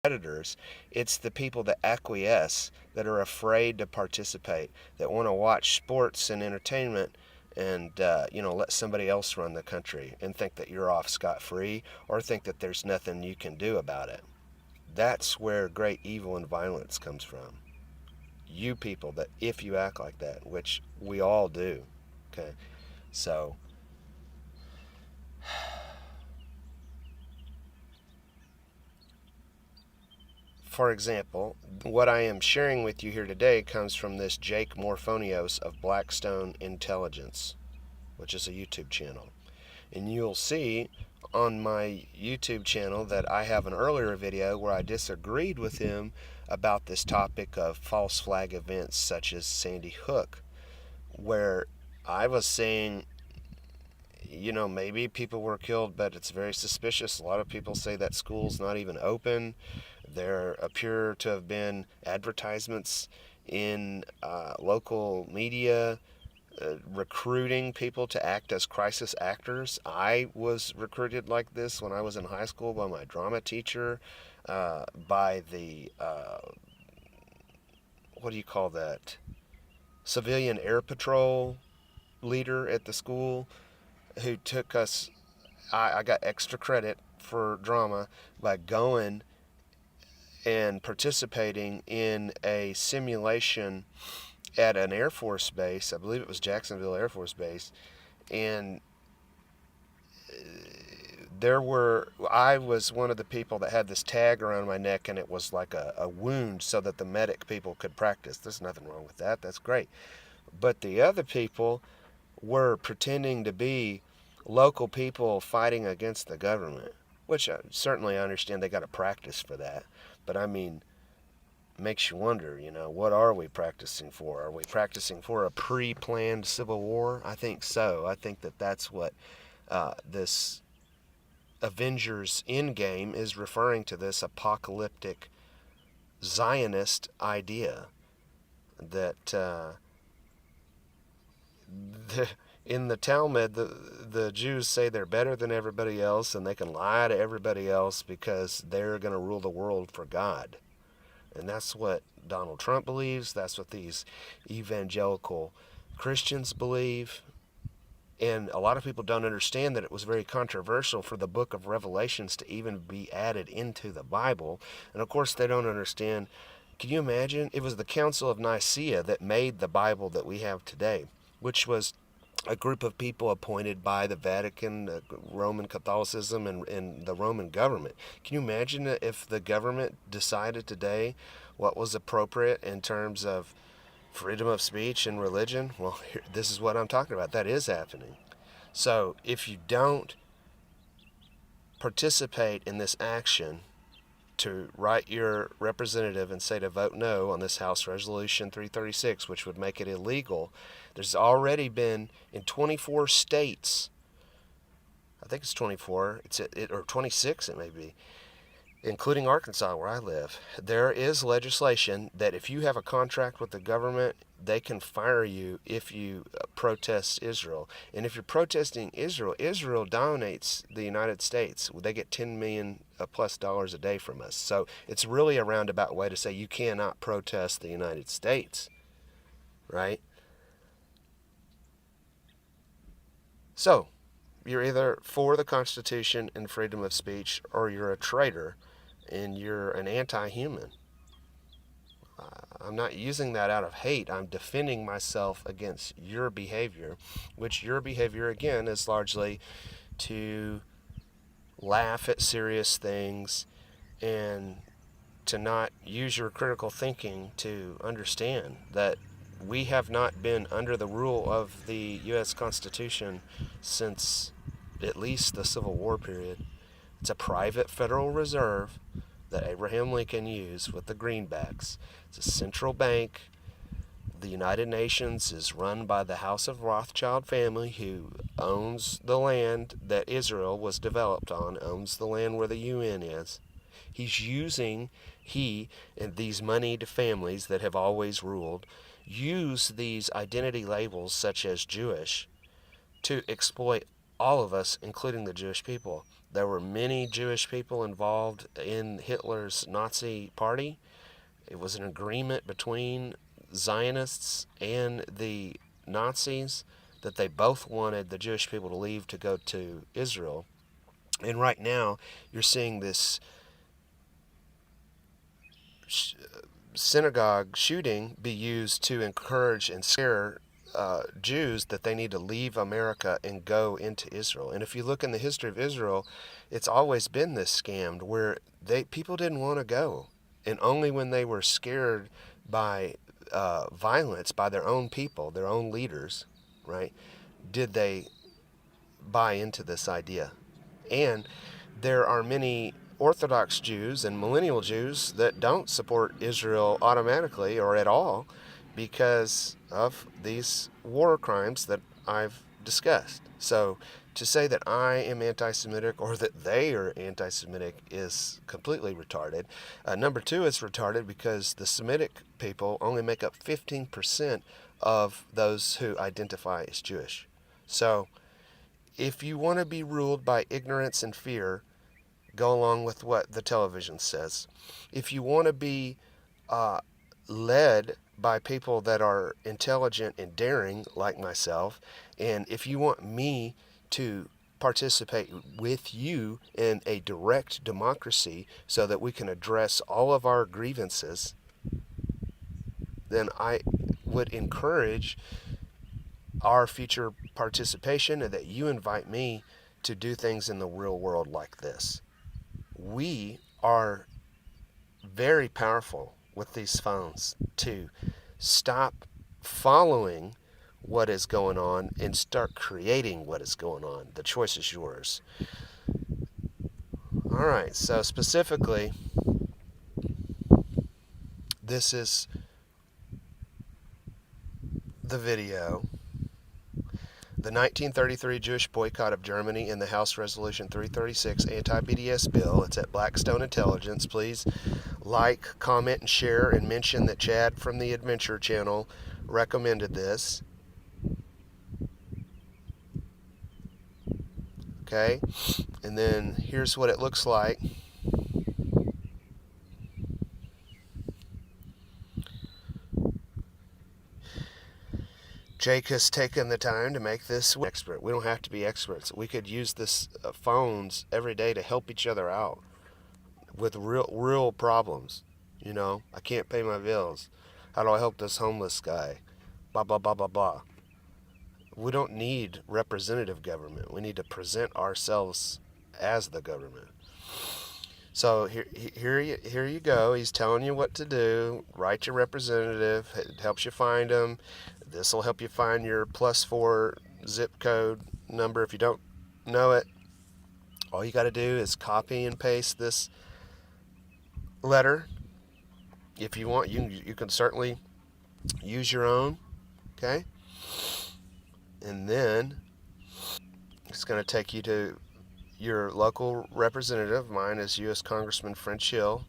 predators. It's the people that acquiesce, that are afraid to participate, that want to watch sports and entertainment and let somebody else run the country and think that you're off scot-free, or think that there's nothing you can do about it. That's where great evil and violence comes from. You people, that if you act like that, which we all do, okay? So, for example, what I am sharing with you here today comes from this Jake Morphonios of Blackstone Intelligence, which is a YouTube channel. And you'll see on my YouTube channel that I have an earlier video where I disagreed with him about this topic of false flag events such as Sandy Hook, where I was saying, maybe people were killed, but it's very suspicious. A lot of people say that school's not even open. There appear to have been advertisements in local media recruiting people to act as crisis actors. I was recruited like this when I was in high school by my drama teacher, by the, what do you call that? Civilian Air Patrol leader at the school who took us. I got extra credit for drama by going and participating in a simulation at an Air Force base. I believe it was Jacksonville Air Force Base. And I was one of the people that had this tag around my neck, and it was like a wound so that the medic people could practice. There's nothing wrong with that. That's great. But the other people were pretending to be local people fighting against the government, which certainly I understand they got to practice for that. But I mean, makes you wonder, what are we practicing for? Are we practicing for a pre-planned civil war? I think so. I think that that's what this Avengers Endgame is referring to, this apocalyptic Zionist idea that in the Talmud, the Jews say they're better than everybody else and they can lie to everybody else because they're going to rule the world for God. And that's what Donald Trump believes. That's what these evangelical Christians believe. And a lot of people don't understand that it was very controversial for the book of Revelations to even be added into the Bible. And of course, they don't understand. Can you imagine? It was the Council of Nicaea that made the Bible that we have today, which was a group of people appointed by the Vatican, Roman Catholicism, and the Roman government. Can you imagine if the government decided today what was appropriate in terms of freedom of speech and religion? Well, this is what I'm talking about. That is happening. So if you don't participate in this action to write your representative and say to vote no on this House Resolution 336, which would make it illegal, there's already been in 24 states, I think it's 24, or 26 it may be, including Arkansas where I live, there is legislation that if you have a contract with the government, they can fire you if you protest Israel. And if you're protesting Israel, Israel donates the United States. They get $10 million plus a day from us. So it's really a roundabout way to say you cannot protest the United States, right? So you're either for the Constitution and freedom of speech, or you're a traitor and you're an anti-human. I'm not using that out of hate. I'm defending myself against your behavior, which your behavior, again, is largely to laugh at serious things and to not use your critical thinking to understand that we have not been under the rule of the U.S. Constitution since at least the Civil War period. It's a private Federal Reserve that Abraham Lincoln used with the greenbacks. It's a central bank. The United Nations is run by the House of Rothschild family, who owns the land that Israel was developed on, owns the land where the UN is. He and these moneyed families that have always ruled, use these identity labels such as Jewish to exploit all of us, including the Jewish people. There were many Jewish people involved in Hitler's Nazi party. It was an agreement between Zionists and the Nazis that they both wanted the Jewish people to leave to go to Israel. And right now, you're seeing this synagogue shooting be used to encourage and scare Jews that they need to leave America and go into Israel. And if you look in the history of Israel, it's always been this scammed where people didn't want to go, and only when they were scared by violence by their own people, their own leaders, right, did they buy into this idea. And there are many Orthodox Jews and millennial Jews that don't support Israel automatically or at all because of these war crimes that I've discussed. So to say that I am anti-Semitic or that they are anti-Semitic is completely retarded. Number two, it's retarded because the Semitic people only make up 15% of those who identify as Jewish. So if you want to be ruled by ignorance and fear, go along with what the television says. If you want to be led by people that are intelligent and daring, like myself, and if you want me to participate with you in a direct democracy so that we can address all of our grievances, then I would encourage our future participation and that you invite me to do things in the real world like this. We are very powerful with these phones to stop following what is going on and start creating what is going on. The choice is yours. All right, so specifically, this is the video. The 1933 Jewish boycott of Germany in the House Resolution 336 anti-BDS bill. It's at Blackstone Intelligence. Please like, comment, and share, and mention that Chad from the Adventure Channel recommended this. Okay, and then here's what it looks like. Jake has taken the time to make this expert. We don't have to be experts. We could use this phones every day to help each other out with real problems. You know, I can't pay my bills. How do I help this homeless guy? Blah, blah, blah, blah, blah. We don't need representative government. We need to present ourselves as the government. So here you go. He's telling you what to do. Write your representative. It helps you find them. This will help you find your +4 zip code number. If you don't know it, all you got to do is copy and paste this letter. If you want, you can certainly use your own. Okay? And then it's going to take you to your local representative. Mine is U.S. Congressman French Hill,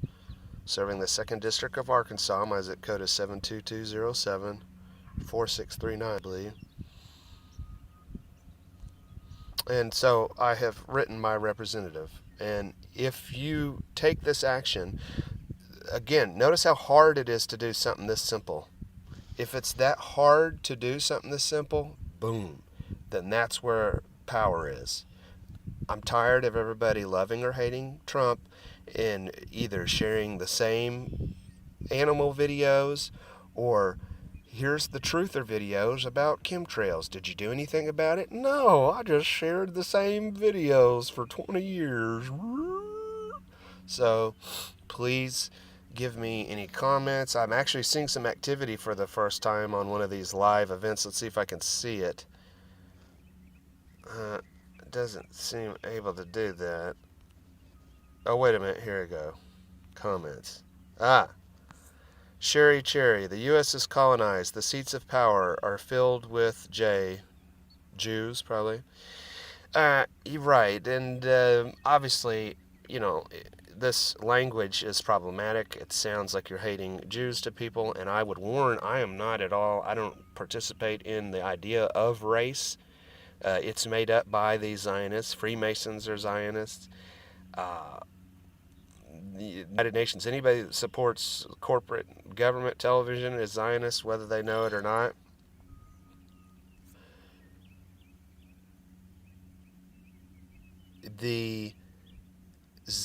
serving the 2nd District of Arkansas. My zip code is 72207, 4639, I believe. And so I have written my representative. And if you take this action, again, notice how hard it is to do something this simple. If it's that hard to do something this simple, boom, then that's where power is. I'm tired of everybody loving or hating Trump and either sharing the same animal videos or here's the truther videos about chemtrails. Did you do anything about it? No, I just shared the same videos for 20 years. So please give me any comments. I'm actually seeing some activity for the first time on one of these live events. Let's see if I can see it. It doesn't seem able to do that. Oh, wait a minute. Here we go. Comments. Sherry Cherry. The U.S. is colonized. The seats of power are filled with Jews, probably. You're right. And obviously, you know, this language is problematic. It sounds like you're hating Jews to people. And I would warn, I am not at all. I don't participate in the idea of race. It's made up by these Zionists. Freemasons are Zionists. The United Nations, anybody that supports corporate government television is Zionist, whether they know it or not. The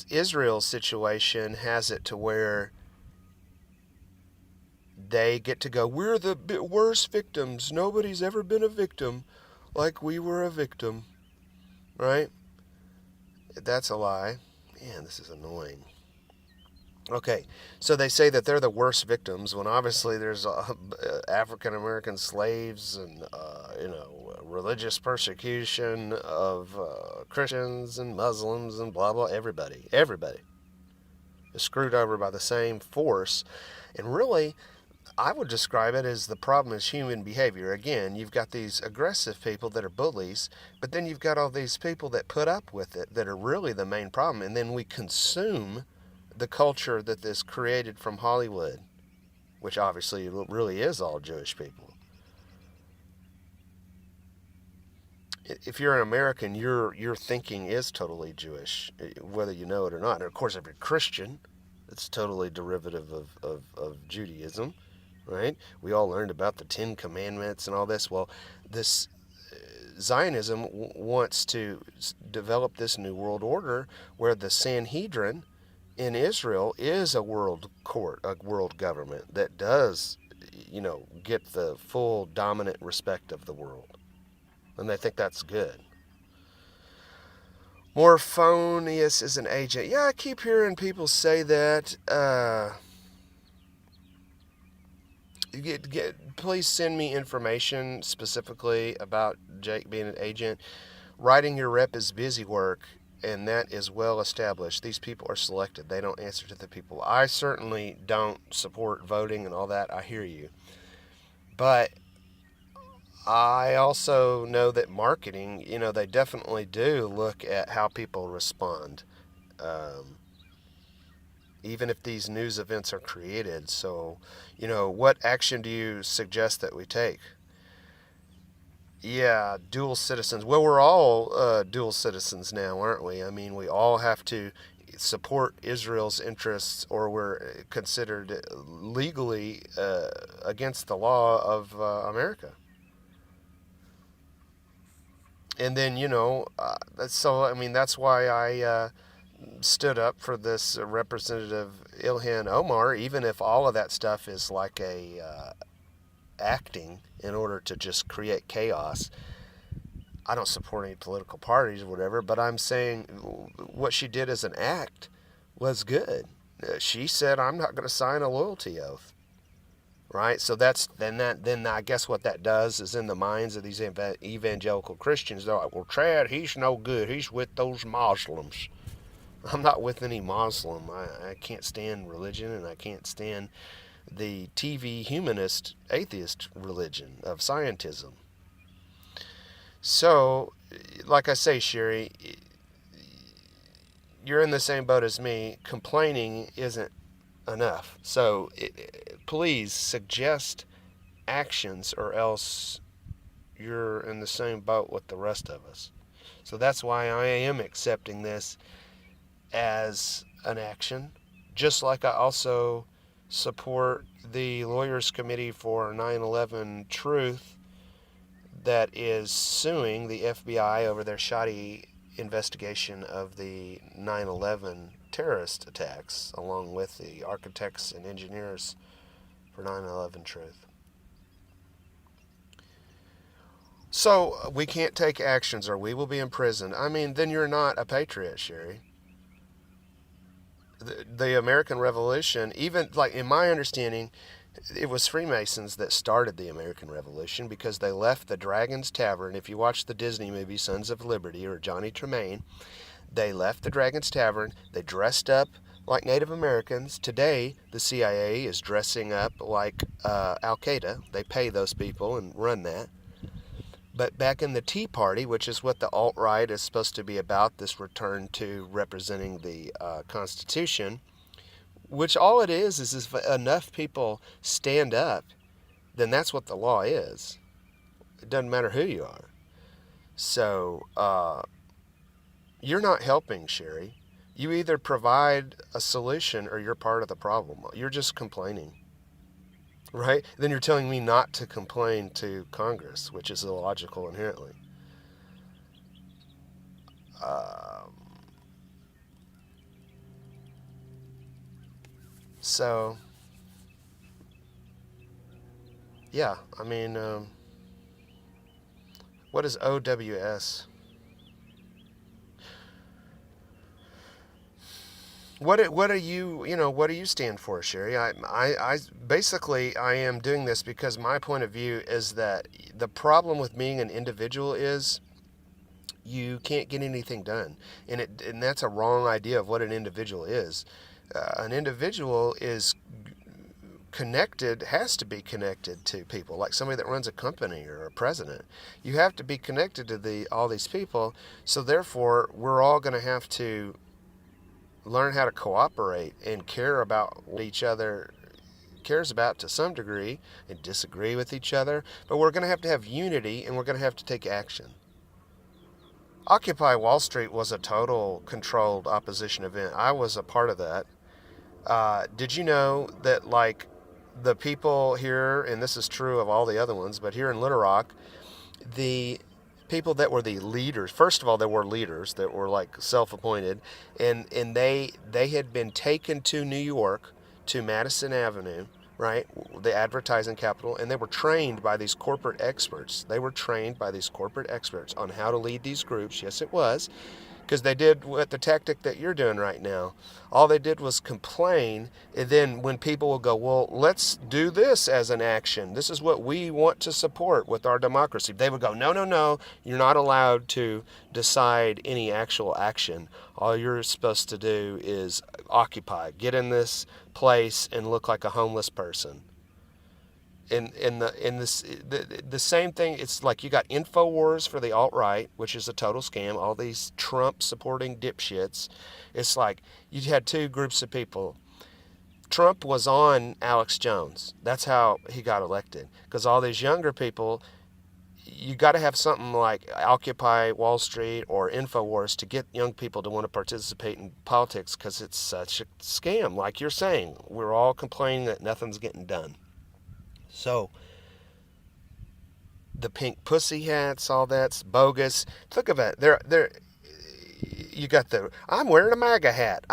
Israel situation has it to where they get to go, we're the worst victims. Nobody's ever been a victim like we were a victim, right? That's a lie. Man, this is annoying. Okay, so they say that they're the worst victims when obviously there's African American slaves and religious persecution of Christians and Muslims and blah blah. Everybody is screwed over by the same force, and really, I would describe it as the problem is human behavior. Again, you've got these aggressive people that are bullies, but then you've got all these people that put up with it that are really the main problem, and then we consume the culture that is created from Hollywood, which obviously really is all Jewish people. If you're an American, your thinking is totally Jewish, whether you know it or not. And of course, if you're Christian, it's totally derivative of Judaism, right? We all learned about the Ten Commandments and all this. Well, this Zionism wants to develop this new world order where the Sanhedrin in Israel is a world court, a world government that does, get the full dominant respect of the world. And they think that's good. Morphonius is an agent. Yeah, I keep hearing people say that. Please send me information specifically about Jake being an agent. Writing your rep is busy work, and that is well established. These people are selected. They don't answer to the people. I certainly don't support voting and all that. I hear you. But I also know that marketing, they definitely do look at how people respond, even if these news events are created. So, what action do you suggest that we take? Yeah, dual citizens. Well, we're all dual citizens now, aren't we? I mean, we all have to support Israel's interests, or we're considered legally against the law of America. And then, that's why I stood up for this Representative Ilhan Omar, even if all of that stuff is like a acting in order to just create chaos. I don't support any political parties or whatever, but I'm saying what she did as an act was good. She said, I'm not going to sign a loyalty oath. Right? So then I guess what that does is in the minds of these evangelical Christians, they're like, well, Chad, he's no good. He's with those Muslims. I'm not with any Muslim. I can't stand religion, and I can't stand the TV humanist atheist religion of scientism. So, like I say, Sherry, you're in the same boat as me. Complaining isn't enough. So please suggest actions, or else you're in the same boat with the rest of us. So that's why I am accepting this as an action, just like I also support the Lawyers Committee for 9/11 Truth that is suing the FBI over their shoddy investigation of the 9/11 terrorist attacks, along with the architects and engineers for 9/11 Truth. So we can't take actions, or we will be imprisoned. I mean, then you're not a patriot, Sherry. The American Revolution, even like in my understanding, it was Freemasons that started the American Revolution, because they left the Dragon's Tavern. If you watch the Disney movie Sons of Liberty or Johnny Tremaine, they left the Dragon's Tavern. They dressed up like Native Americans. Today, the CIA is dressing up like Al-Qaeda. They pay those people and run that. But back in the Tea Party, which is what the alt-right is supposed to be about, this return to representing the Constitution, which all it is if enough people stand up, then that's what the law is. It doesn't matter who you are. So you're not helping, Sherry. You either provide a solution or you're part of the problem. You're just complaining, right? Then you're telling me not to complain to Congress, which is illogical inherently. Um, so, yeah, I mean, what is OWS? What do what do you stand for, Sherry? I basically I am doing this because my point of view is that the problem with being an individual is you can't get anything done, and that's a wrong idea of what an individual is. An individual is connected, has to be connected to people, like somebody that runs a company or a president. You have to be connected to all these people, so therefore we're all going to have to learn how to cooperate and care about what each other cares about to some degree and disagree with each other, but we're going to have unity and we're going to have to take action. Occupy Wall Street was a total controlled opposition event. I was a part of that. Did you know that, like, the people here, and this is true of all the other ones, but here in Little Rock, the people that were the leaders, first of all, there were leaders that were like self-appointed, and they had been taken to New York, to Madison Avenue, right, the advertising capital, and they were trained by these corporate experts. They were trained by these corporate experts on how to lead these groups. Yes, it was. Because they did what the tactic that you're doing right now. All they did was complain, and then when people will go, well, let's do this as an action. This is what we want to support with our democracy. They would go, no, no, no, you're not allowed to decide any actual action. All you're supposed to do is occupy, get in this place and look like a homeless person. The same thing. It's like you got Infowars for the alt right, which is a total scam. All these Trump supporting dipshits. It's like you had two groups of people. Trump was on Alex Jones. That's how he got elected. Because all these younger people, you got to have something like Occupy Wall Street or Infowars to get young people to want to participate in politics, because it's such a scam. Like you're saying, we're all complaining that nothing's getting done. So the pink pussy hats, all that's bogus. Look at that. You got the I'm wearing a MAGA hat.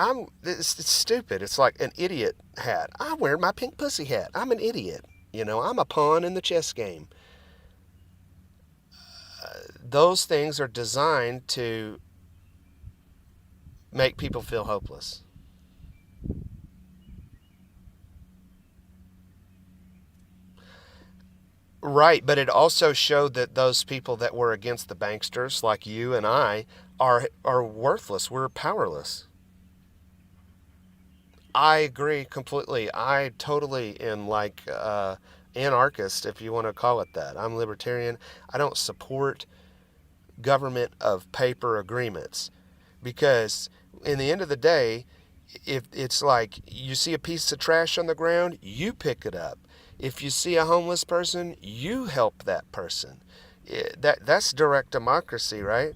It's stupid. It's like an idiot hat. I'm wearing my pink pussy hat. I'm an idiot. I'm a pawn in the chess game. Those things are designed to make people feel hopeless. Right, but it also showed that those people that were against the banksters, like you and I, are worthless. We're powerless. I agree completely. I totally am like anarchist, if you want to call it that. I'm libertarian. I don't support government of paper agreements, because in the end of the day, if it's like you see a piece of trash on the ground, you pick it up. If you see a homeless person, you help that person. That's direct democracy, right?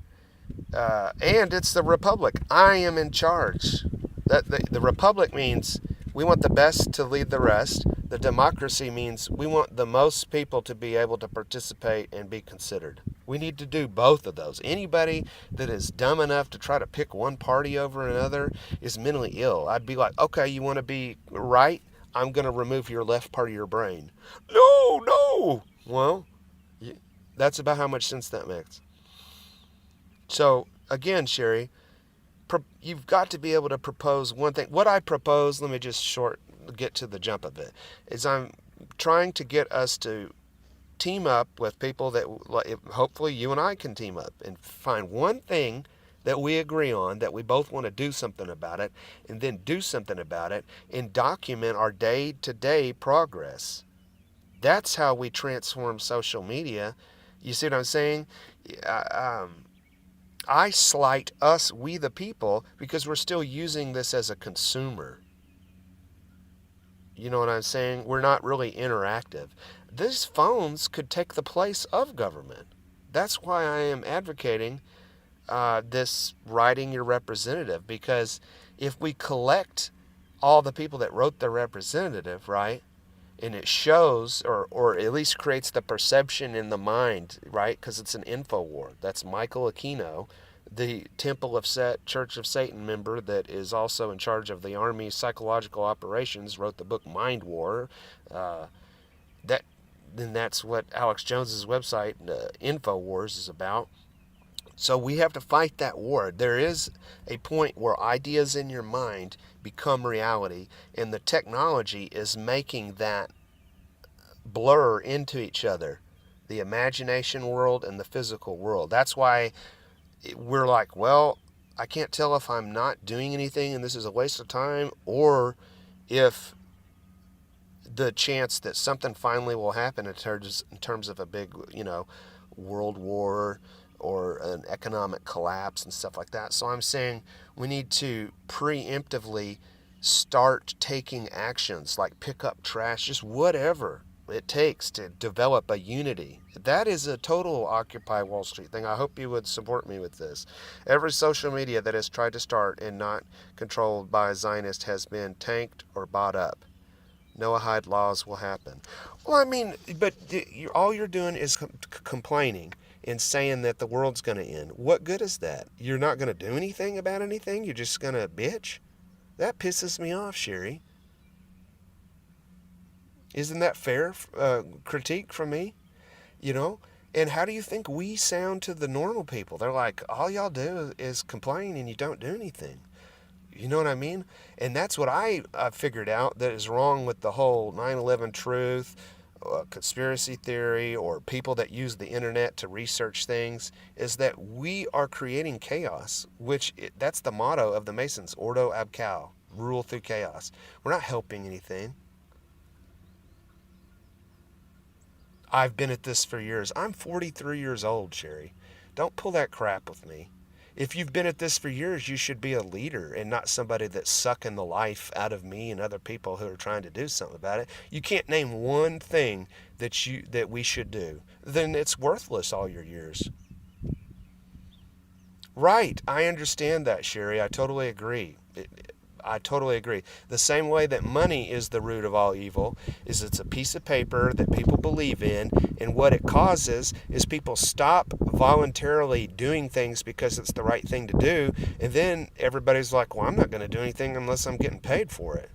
And it's the republic. I am in charge. The republic means we want the best to lead the rest. The democracy means we want the most people to be able to participate and be considered. We need to do both of those. Anybody that is dumb enough to try to pick one party over another is mentally ill. I'd be like, okay, you want to be right? I'm going to remove your left part of your brain. No, no. Well, that's about how much sense that makes. So, again, Sherry, you've got to be able to propose one thing. What I propose, let me just get to the jump of it, is I'm trying to get us to team up with people that hopefully you and I can team up and find one thing that we agree on, that we both want to do something about it, and then do something about it and document our day-to-day progress. That's how we transform social media. You see what I'm saying? I slight us, we the people, because we're still using this as a consumer. You know what I'm saying? We're not really interactive. These phones could take the place of government. That's why I am advocating this writing your representative, because if we collect all the people that wrote the representative, right, and it shows, or at least creates the perception in the mind, right, because it's an info war. That's Michael Aquino, the Temple of Set Church of Satan member that is also in charge of the Army's psychological operations, wrote the book Mind War. That then that's what Alex Jones's website, InfoWars, is about. So we have to fight that war. There is a point where ideas in your mind become reality, and the technology is making that blur into each other, the imagination world and the physical world. That's why we're like, well, I can't tell if I'm not doing anything and this is a waste of time, or if the chance that something finally will happen in terms of a big, world war or an economic collapse and stuff like that. So I'm saying we need to preemptively start taking actions like pick up trash, just whatever it takes to develop a unity. That is a total Occupy Wall Street thing. I hope you would support me with this. Every social media that has tried to start and not controlled by a Zionist has been tanked or bought up. Noahide laws will happen. Well, I mean, but all you're doing is complaining and saying that the world's going to end. What good is that? You're not going to do anything about anything? You're just going to bitch? That pisses me off, Sherry. Isn't that fair critique from me? And how do you think we sound to the normal people? They're like, all y'all do is complain and you don't do anything. You know what I mean? And that's what I figured out that is wrong with the whole 9/11 truth, conspiracy theory, or people that use the internet to research things, is that we are creating chaos, that's the motto of the Masons, Ordo Ab Chao, rule through chaos. We're not helping anything. I've been at this for years. I'm 43 years old, Sherry. Don't pull that crap with me. If you've been at this for years, you should be a leader and not somebody that's sucking the life out of me and other people who are trying to do something about it. You can't name one thing that we should do. Then it's worthless all your years. Right. I understand that, Sherry. I totally agree. I totally agree. The same way that money is the root of all evil, is it's a piece of paper that people believe in, and what it causes is people stop voluntarily doing things because it's the right thing to do, and then everybody's like, well, I'm not going to do anything unless I'm getting paid for it,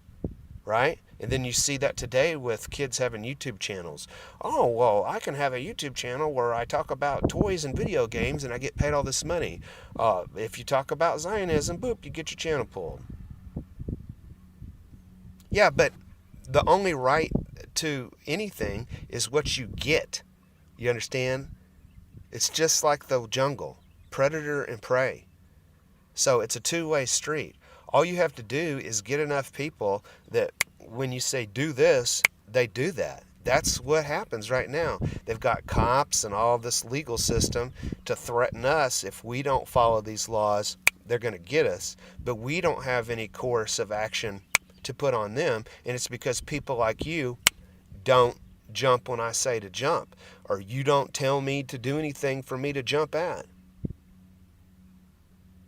right? And then you see that today with kids having YouTube channels. Oh, well, I can have a YouTube channel where I talk about toys and video games and I get paid all this money. If you talk about Zionism, boop, you get your channel pulled. Yeah, but the only right to anything is what you get. You understand? It's just like the jungle, predator and prey. So it's a two-way street. All you have to do is get enough people that when you say do this, they do that. That's what happens right now. They've got cops and all this legal system to threaten us. If we don't follow these laws, they're going to get us. But we don't have any course of action to put on them, and it's because people like you don't jump when I say to jump, or you don't tell me to do anything for me to jump at.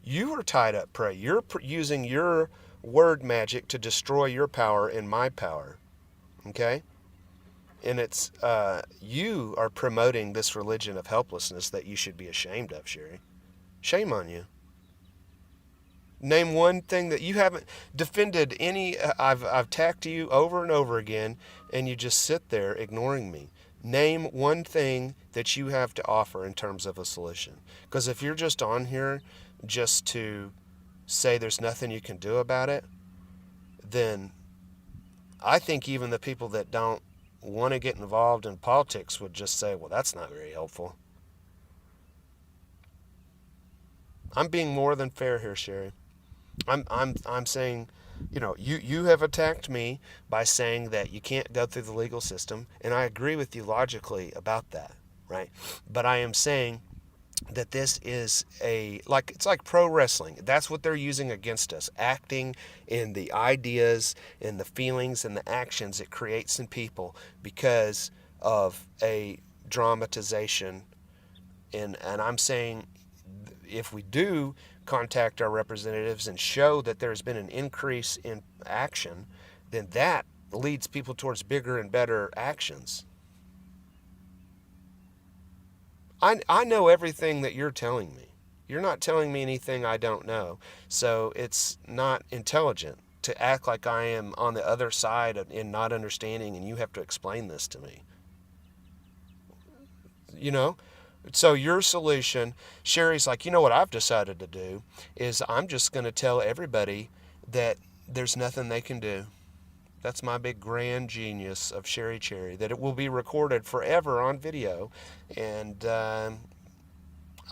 You are tied up, prey. You're using your word magic to destroy your power and my power, okay? And it's you are promoting this religion of helplessness that you should be ashamed of, Sherry. Shame on you. Name one thing that you haven't defended any. I've attacked you over and over again, and you just sit there ignoring me. Name one thing that you have to offer in terms of a solution. Because if you're just on here just to say there's nothing you can do about it, then I think even the people that don't want to get involved in politics would just say, well, that's not very helpful. I'm being more than fair here, Sherry. I'm saying, you have attacked me by saying that you can't go through the legal system, and I agree with you logically about that, right? But I am saying that this is it's like pro wrestling. That's what they're using against us, acting in the ideas and the feelings and the actions it creates in people because of a dramatization And I'm saying if we do contact our representatives and show that there's been an increase in action, then that leads people towards bigger and better actions. I know everything that you're telling me. You're not telling me anything I don't know. So it's not intelligent to act like I am on the other side in not understanding and you have to explain this to me. You know? So your solution, Sherry's like, you know what I've decided to do is I'm just going to tell everybody that there's nothing they can do. That's my big grand genius of Sherry Cherry, that it will be recorded forever on video. And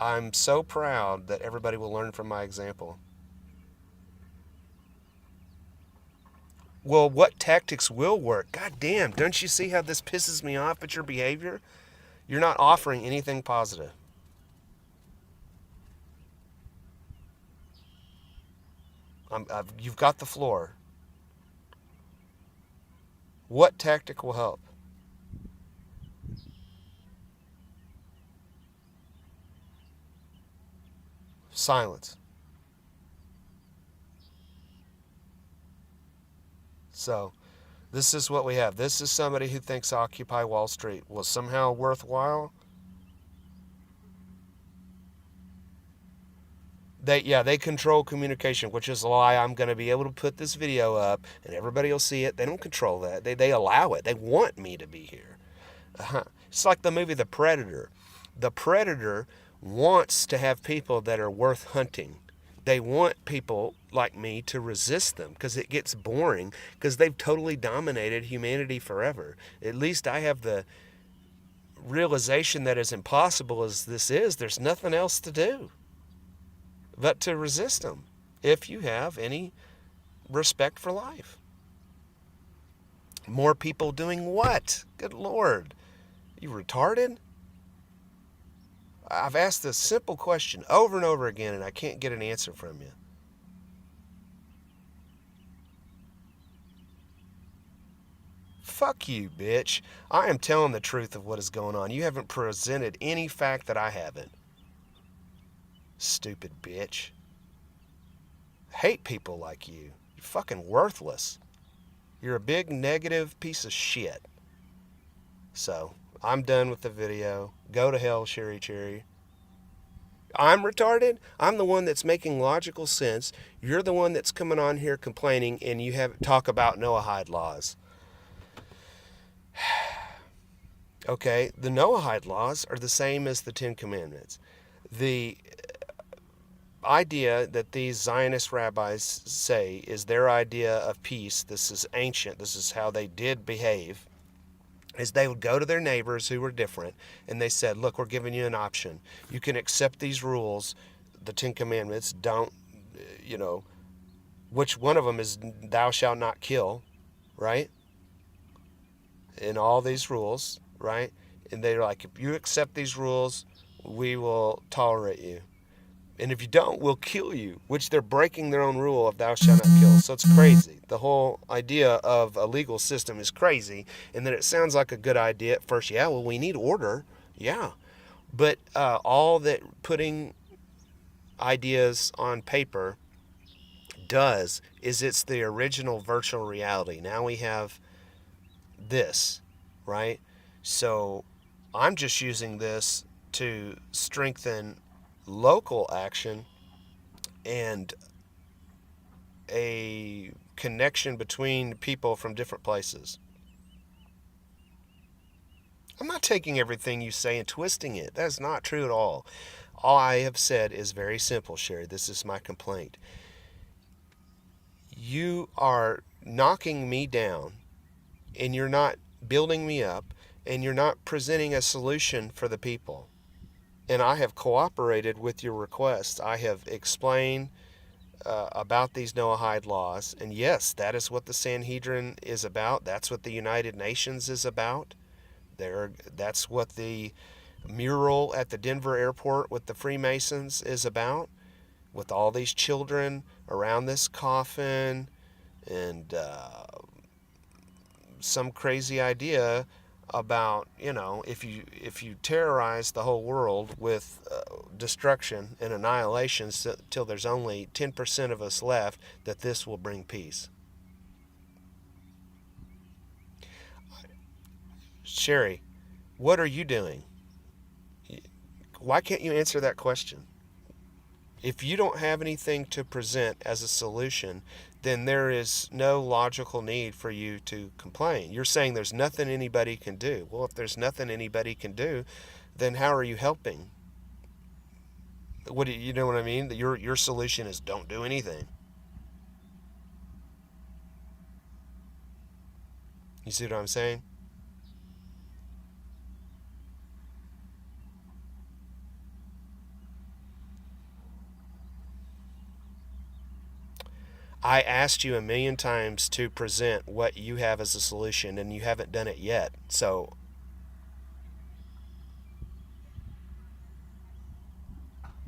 I'm so proud that everybody will learn from my example. Well, what tactics will work? God damn, don't you see how this pisses me off at your behavior? You're not offering anything positive. You've got the floor. What tactic will help? Silence. So, this is what we have. This is somebody who thinks Occupy Wall Street was somehow worthwhile. They control communication, which is why I'm going to be able to put this video up and everybody will see it. They don't control that. They allow it. They want me to be here. It's like the movie The Predator. The Predator wants to have people that are worth hunting. They want people like me to resist them because it gets boring because they've totally dominated humanity forever. At least I have the realization that as impossible as this is, there's nothing else to do but to resist them if you have any respect for life. More people doing what? Good Lord. You retarded? I've asked this simple question over and over again and I can't get an answer from you. Fuck you, bitch. I am telling the truth of what is going on. You haven't presented any fact that I haven't. Stupid bitch. I hate people like you. You're fucking worthless. You're a big negative piece of shit. So, I'm done with the video. Go to hell, Sherry Cherry. I'm retarded? I'm the one that's making logical sense. You're the one that's coming on here complaining and you have talk about Noahide laws. Okay, the Noahide laws are the same as the Ten Commandments. The idea that these Zionist rabbis say is their idea of peace, this is ancient, this is how they did behave, is they would go to their neighbors who were different and they said, look, we're giving you an option. You can accept these rules, the Ten Commandments, don't, which one of them is thou shalt not kill, right? In all these rules, right? And they're like, if you accept these rules, we will tolerate you. And if you don't, we'll kill you, which they're breaking their own rule of thou shalt not kill. So it's crazy. The whole idea of a legal system is crazy. And then it sounds like a good idea at first. Yeah, well, we need order. Yeah. But all that putting ideas on paper does is it's the original virtual reality. Now we have this, right? So I'm just using this to strengthen local action and a connection between people from different places. I'm not taking everything you say and twisting it. That is not true at all. All I have said is very simple, Sherry. This is my complaint. You are knocking me down and you're not building me up and you're not presenting a solution for the people. And I have cooperated with your requests. I have explained about these Noahide laws. And yes, that is what the Sanhedrin is about. That's what the United Nations is about. That's what the mural at the Denver airport with the Freemasons is about. With all these children around this coffin and some crazy idea about, if you terrorize the whole world with destruction and annihilation till there's only 10% of us left, that this will bring peace. Sherry, what are you doing? Why can't you answer that question? If you don't have anything to present as a solution, then there is no logical need for you to complain. You're saying there's nothing anybody can do. Well, if there's nothing anybody can do, then how are you helping? You know what I mean? Your solution is don't do anything. You see what I'm saying? I asked you a million times to present what you have as a solution, and you haven't done it yet. So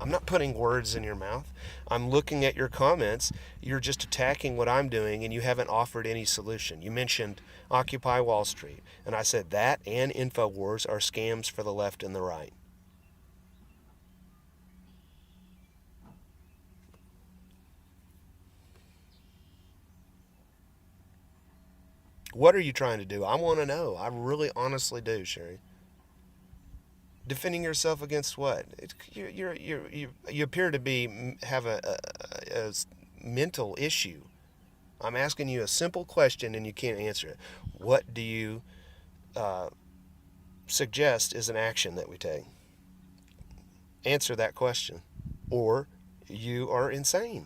I'm not putting words in your mouth. I'm looking at your comments. You're just attacking what I'm doing, and you haven't offered any solution. You mentioned Occupy Wall Street, and I said that and InfoWars are scams for the left and the right. What are you trying to do? I want to know. I really honestly do, Sherry. Defending yourself against what? You appear to have a mental issue. I'm asking you a simple question and you can't answer it. What do you uh, suggest is an action that we take? Answer that question, or you are insane.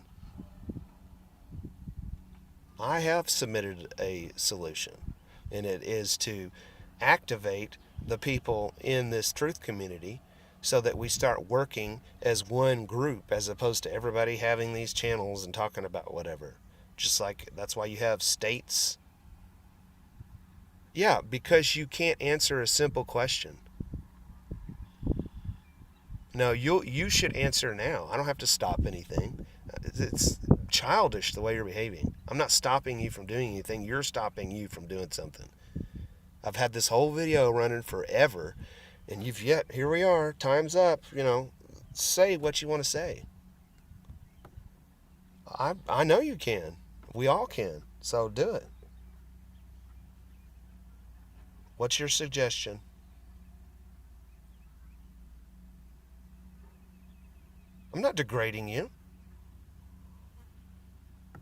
I have submitted a solution, and it is to activate the people in this truth community so that we start working as one group as opposed to everybody having these channels and talking about whatever. Just like that's why you have states. Yeah, because you can't answer a simple question. No, you should answer now. I don't have to stop anything. It's childish the way you're behaving. I'm not stopping you from doing anything. You're stopping you from doing something. I've had this whole video running forever, and here we are. Time's up. Say what you want to say. I know you can. We all can. So do it. What's your suggestion? I'm not degrading you.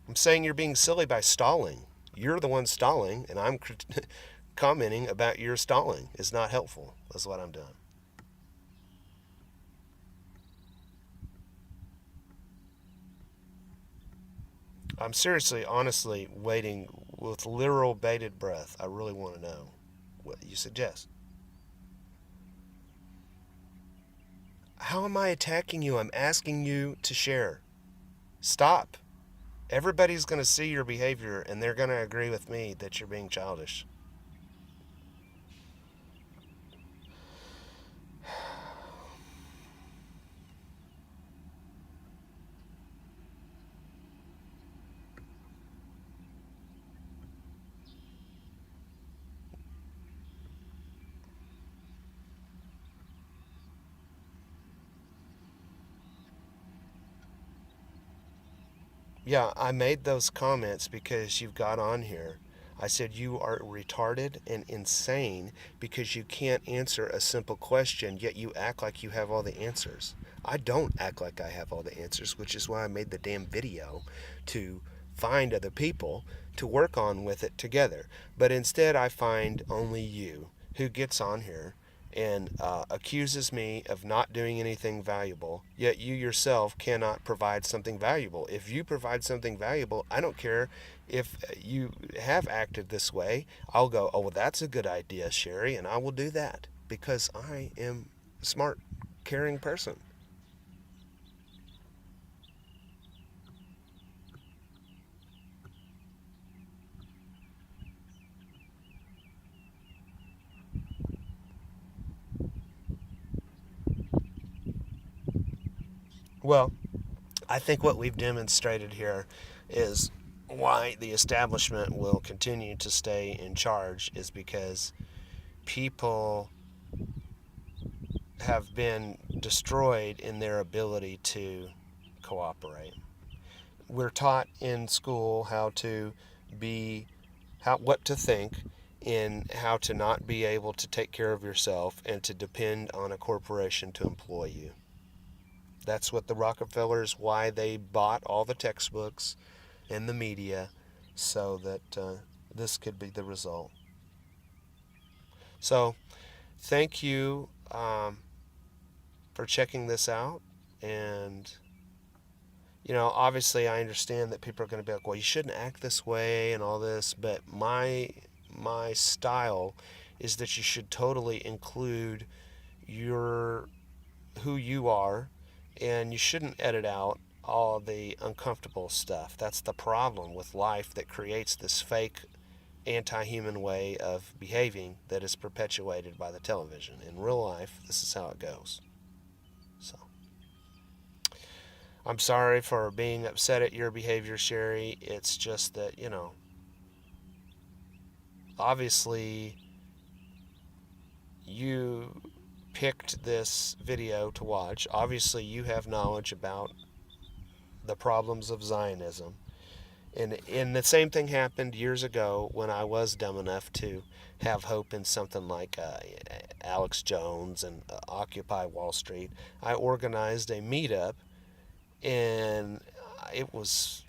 I'm saying you're being silly by stalling. You're the one stalling, and I'm commenting about your stalling. Is not helpful. That's what I'm doing. I'm seriously, honestly waiting with literal bated breath. I really want to know what you suggest. How am I attacking you? I'm asking you to share. Stop. Everybody's going to see your behavior and they're going to agree with me that you're being childish. Yeah, I made those comments because you've got on here. I said you are retarded and insane because you can't answer a simple question, yet you act like you have all the answers. I don't act like I have all the answers, which is why I made the damn video to find other people to work on with it together. But instead, I find only you who gets on here and accuses me of not doing anything valuable, yet you yourself cannot provide something valuable. If you provide something valuable, I don't care if you have acted this way. I'll go, oh, well, that's a good idea, Sherry, and I will do that because I am a smart, caring person. Well, I think what we've demonstrated here is why the establishment will continue to stay in charge is because people have been destroyed in their ability to cooperate. We're taught in school what to think, and how to not be able to take care of yourself and to depend on a corporation to employ you. That's what the Rockefellers, why they bought all the textbooks and the media, so that this could be the result. So, thank you for checking this out. And, obviously I understand that people are going to be like, well, you shouldn't act this way and all this, but my style is that you should totally include who you are, and you shouldn't edit out all the uncomfortable stuff. That's the problem with life that creates this fake anti-human way of behaving that is perpetuated by the television. In real life, this is how it goes. So, I'm sorry for being upset at your behavior, Sherry. It's just that, obviously you picked this video to watch. Obviously you have knowledge about the problems of Zionism. And the same thing happened years ago when I was dumb enough to have hope in something like Alex Jones and Occupy Wall Street. I organized a meetup, and I was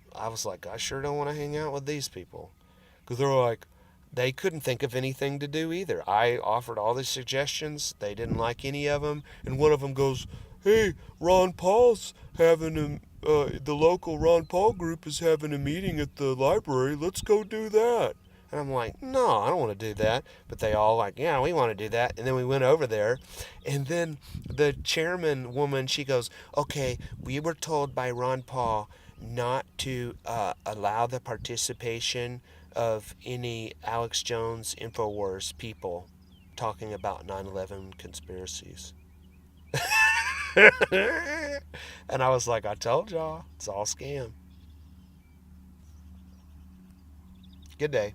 like, I sure don't want to hang out with these people. Because they're like, they couldn't think of anything to do either. I offered all these suggestions. They didn't like any of them. And one of them goes, hey, Ron Paul's having the local Ron Paul group is having a meeting at the library. Let's go do that. And I'm like, no, I don't want to do that. But they all like, yeah, we want to do that. And then we went over there. And then the chairman woman, she goes, okay, we were told by Ron Paul not to allow the participation of any Alex Jones InfoWars people talking about 9/11 conspiracies. And I was like, I told y'all, it's all scam. Good day.